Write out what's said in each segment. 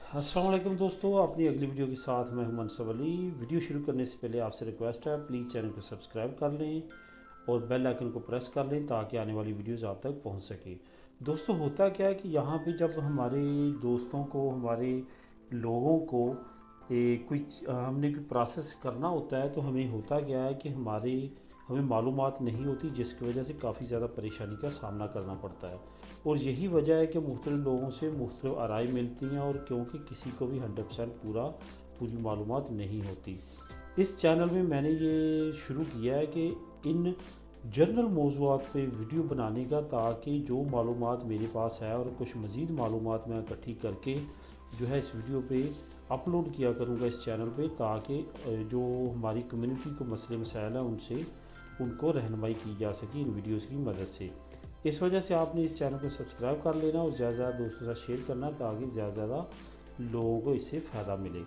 अस्सलाम वालेकुम दोस्तों, अपनी अगली वीडियो के साथ मैं हूं मनसब अली। वीडियो शुरू करने से पहले आपसे रिक्वेस्ट है, प्लीज़ चैनल को सब्सक्राइब कर लें और बेल आइकन को प्रेस कर लें ताकि आने वाली वीडियोस आप तक पहुंच सके। दोस्तों, होता क्या है कि यहाँ पे जब हमारे दोस्तों को, हमारे लोगों को हमने कोई प्रोसेस करना होता है, तो हमें होता क्या है कि हमें मालूमात नहीं होती, जिसकी वजह से काफ़ी ज़्यादा परेशानी का सामना करना पड़ता है। और यही वजह है कि मुख्तलिफ़ लोगों से मुख्तलिफ़ आराय मिलती हैं, और क्योंकि किसी को भी 100% पूरी मालूमात नहीं होती। इस चैनल में मैंने ये शुरू किया है कि इन जनरल मौज़ूआत पे वीडियो बनाने का, ताकि जो मालूमात मेरे पास है और कुछ मज़ीद मालूमात मैं इकट्ठी करके जो है इस वीडियो पे अपलोड किया करूँगा इस चैनल पे, ताकि जो हमारी कम्युनिटी को मसले मसाइल हैं उनको रहनुमाई की जा सके इन वीडियोस की मदद से। इस वजह से आपने इस चैनल को सब्सक्राइब कर लेना और ज़्यादा से ज़्यादा दोस्तों के साथ शेयर करना, ताकि ज़्यादा से ज़्यादा लोगों को इससे फ़ायदा मिले।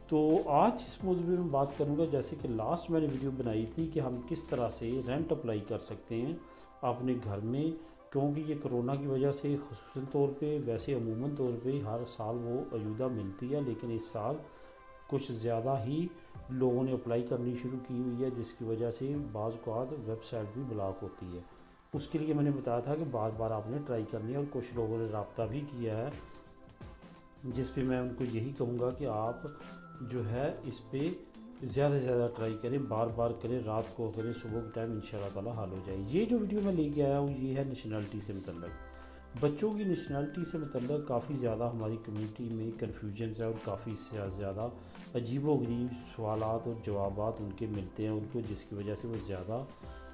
तो आज इस मौजूद में मैं बात करूंगा, जैसे कि लास्ट मैंने वीडियो बनाई थी कि हम किस तरह से रेंट अप्लाई कर सकते हैं अपने घर में, क्योंकि ये कोरोना की वजह से ख़ुसूसन तौर पे, वैसे अमूमन तौर पे हर साल वो अयूदा मिलती है, लेकिन इस साल कुछ ज़्यादा ही लोगों ने अप्लाई करनी शुरू की हुई है, जिसकी वजह से बाज़ औक़ात वेबसाइट भी ब्लॉक होती है। उसके लिए मैंने बताया था कि बार बार आपने ट्राई करनी है, और कुछ लोगों ने रब्ता भी किया है, जिस पे मैं उनको यही कहूँगा कि आप जो है इस पे ज़्यादा से ज़्यादा ट्राई करें, बार बार करें, रात को करें, सुबह के टाइम इंशाल्लाह ताला हल हो जाए। ये जो वीडियो मैं लेके आया हूँ, ये है नेशनलिटी से मतलब बच्चों की नेशनलिटी से मतलब काफ़ी ज़्यादा हमारी कम्युनिटी में कन्फ्यूजन है, और काफ़ी ज़्यादा अजीबोगरीब सवालात और जवाबात उनके मिलते हैं उनको, जिसकी वजह से वो ज़्यादा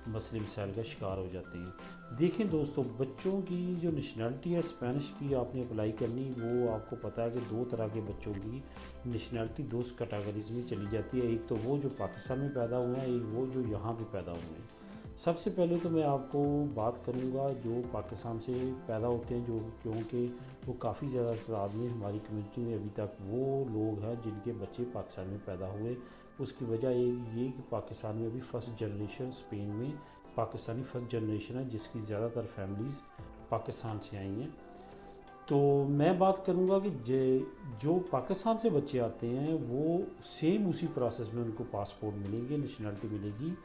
मसले मसाइल का शिकार हो जाते हैं। देखें दोस्तों, बच्चों की जो नेशनलिटी है, स्पेनिश की आपने अप्लाई करनी, वो आपको पता है कि दो तरह के बच्चों की नेशनलिटी दो कैटेगरीज में चली जाती है। एक तो वो जो पाकिस्तान में पैदा हुए हैं, एक वो जो यहाँ पे पैदा हुए हैं। सबसे पहले तो मैं आपको बात करूँगा जो पाकिस्तान से पैदा होते हैं, जो क्योंकि वो काफ़ी ज़्यादा तादाद में हमारी कम्युनिटी में अभी तक वो लोग हैं जिनके बच्चे पाकिस्तान में पैदा हुए। उसकी वजह ये कि पाकिस्तान में अभी फ़र्स्ट जनरेशन, स्पेन में पाकिस्तानी फ़र्स्ट जनरेशन है, जिसकी ज़्यादातर फैमिलीज़ पाकिस्तान से आई हैं। तो मैं बात करूंगा कि जो पाकिस्तान से बच्चे आते हैं, वो सेम उसी प्रोसेस में उनको पासपोर्ट मिलेंगे, नेशनलिटी मिलेगी,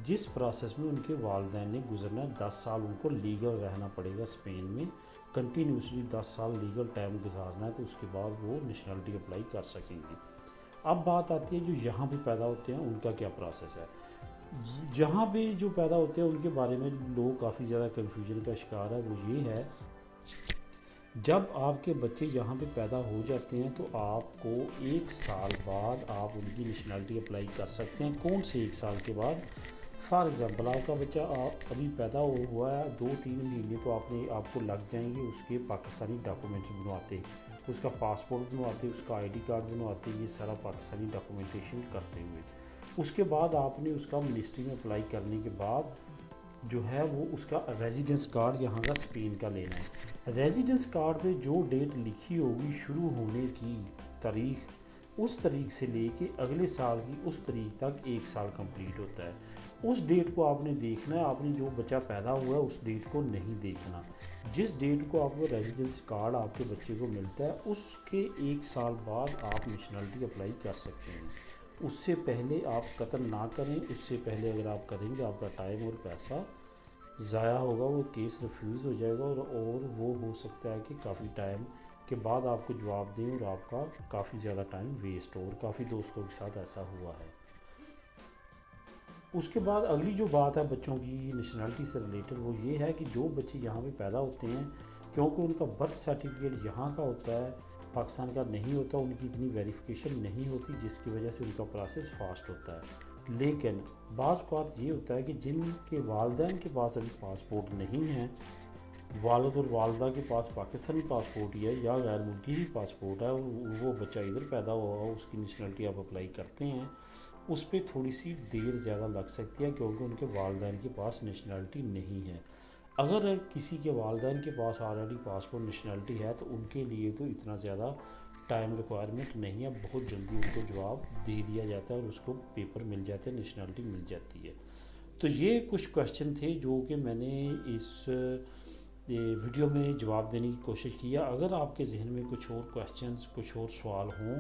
जिस प्रोसेस में उनके वालिदैन ने गुजरना है। 10 साल उनको लीगल रहना पड़ेगा स्पेन में, कंटिन्यूसली 10 साल लीगल टाइम गुजारना है, तो उसके बाद वो नेशनलिटी अप्लाई कर सकेंगे। अब बात आती है जो यहाँ भी पैदा होते हैं उनका क्या प्रोसेस है। जहाँ भी जो पैदा होते हैं उनके बारे में लोग काफ़ी ज़्यादा कन्फ्यूजन का शिकार है। वो ये है, जब आपके बच्चे यहाँ पे पैदा हो जाते हैं, तो आपको 1 साल बाद आप उनकी नेशनलिटी अप्लाई कर सकते हैं। कौन से 1 साल के बाद? फॉर एग्ज़ाम्पल, आपका बच्चा अभी पैदा हुआ है, 2-3 महीने तो आपको लग जाएंगे उसके पाकिस्तानी डॉक्यूमेंट्स बनवाते, उसका पासपोर्ट बनवाते, उसका आईडी कार्ड बनवाते, ये सारा पाकिस्तानी डॉक्यूमेंटेशन करते हुए। उसके बाद आपने उसका मिनिस्ट्री में अप्लाई करने के बाद जो है वो उसका रेजिडेंस कार्ड यहाँ का स्पेन का लेना है। रेजिडेंस कार्ड पे जो डेट लिखी होगी शुरू होने की तारीख, उस तारीख से लेके अगले साल की उस तारीख तक 1 साल कंप्लीट होता है। उस डेट को आपने देखना है, आपने जो बच्चा पैदा हुआ है उस डेट को नहीं देखना। जिस डेट को आपको रेजिडेंस कार्ड आपके बच्चे को मिलता है, उसके 1 साल बाद आप नेशनलिटी अप्लाई कर सकते हैं। उससे पहले आप कत्ल ना करें। उससे पहले अगर आप करेंगे, आपका टाइम और पैसा ज़ाया होगा, वो केस रिफ्यूज़ हो जाएगा, और वो हो सकता है कि काफ़ी टाइम के बाद आपको जवाब दें, और आपका काफ़ी ज़्यादा टाइम वेस्ट हो। और काफ़ी दोस्तों के साथ ऐसा हुआ है। उसके बाद अगली जो बात है बच्चों की नेशनलिटी से रिलेटेड, वो ये है कि जो बच्चे यहाँ पे पैदा होते हैं, क्योंकि उनका बर्थ सर्टिफिकेट यहाँ का होता है, पाकिस्तान का नहीं होता, उनकी इतनी वेरिफिकेशन नहीं होती, जिसकी वजह से उनका प्रोसेस फास्ट होता है। लेकिन बाज़ औक़ात ये होता है कि जिनके वालिदैन के पास अभी पासपोर्ट नहीं है, वालिद और वालदा के पास पाकिस्तानी पासपोर्ट ही है या गैर मुल्की ही पासपोर्ट है, वो बच्चा इधर पैदा हुआ, उसकी नेशनलिटी आप अप्लाई करते हैं, उस पर थोड़ी सी देर ज़्यादा लग सकती है, क्योंकि उनके वालिदैन के पास नेशनलिटी नहीं है। अगर किसी के वालिदैन के पास ऑलरेडी पासपोर्ट नेशनलिटी है, तो उनके लिए तो इतना ज़्यादा टाइम रिक्वायरमेंट नहीं है, बहुत जल्दी उनको जवाब दे दिया जाता है और उसको पेपर मिल जाते हैं, नेशनलिटी मिल जाती है। तो ये कुछ क्वेश्चन थे जो कि मैंने इस ये वीडियो में जवाब देने की कोशिश किया। अगर आपके जहन में कुछ और क्वेश्चंस, कुछ और सवाल हों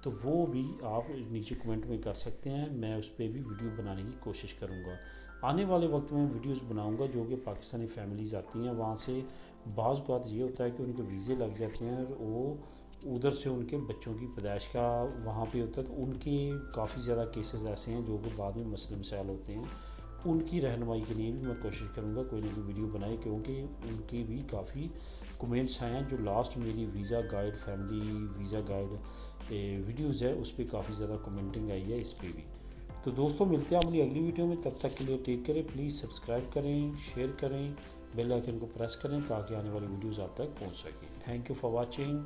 तो वो भी आप नीचे कमेंट में कर सकते हैं, मैं उस पर भी वीडियो बनाने की कोशिश करूँगा। आने वाले वक्त में वीडियोस बनाऊँगा जो कि पाकिस्तानी फैमिलीज़ आती हैं, वहाँ से बाज़ बात ये होता है कि उनके वीज़े लग जाते हैं और वो उधर से उनके बच्चों की पैदाइश का वहाँ पे होता है, तो उनके काफ़ी ज़्यादा केसेस ऐसे हैं जो कि बाद में मसले मसाइल होते हैं। उनकी रहनुमाई के लिए भी मैं कोशिश करूँगा कोई ना कोई वीडियो बनाए, क्योंकि उनके भी काफ़ी कमेंट्स आए हैं। जो लास्ट मेरी visa guide, family visa guide videos है, उस पर काफ़ी ज़्यादा कमेंटिंग आई है इस पर भी। तो दोस्तों मिलते हैं अपनी अगली वीडियो में, तब तक के लिए टेक करें। प्लीज़ सब्सक्राइब करें, शेयर करें, बेल आइकन को प्रेस करें ताकि आने वाली वीडियोज़ आप तक पहुँच सकें। Thank you for watching.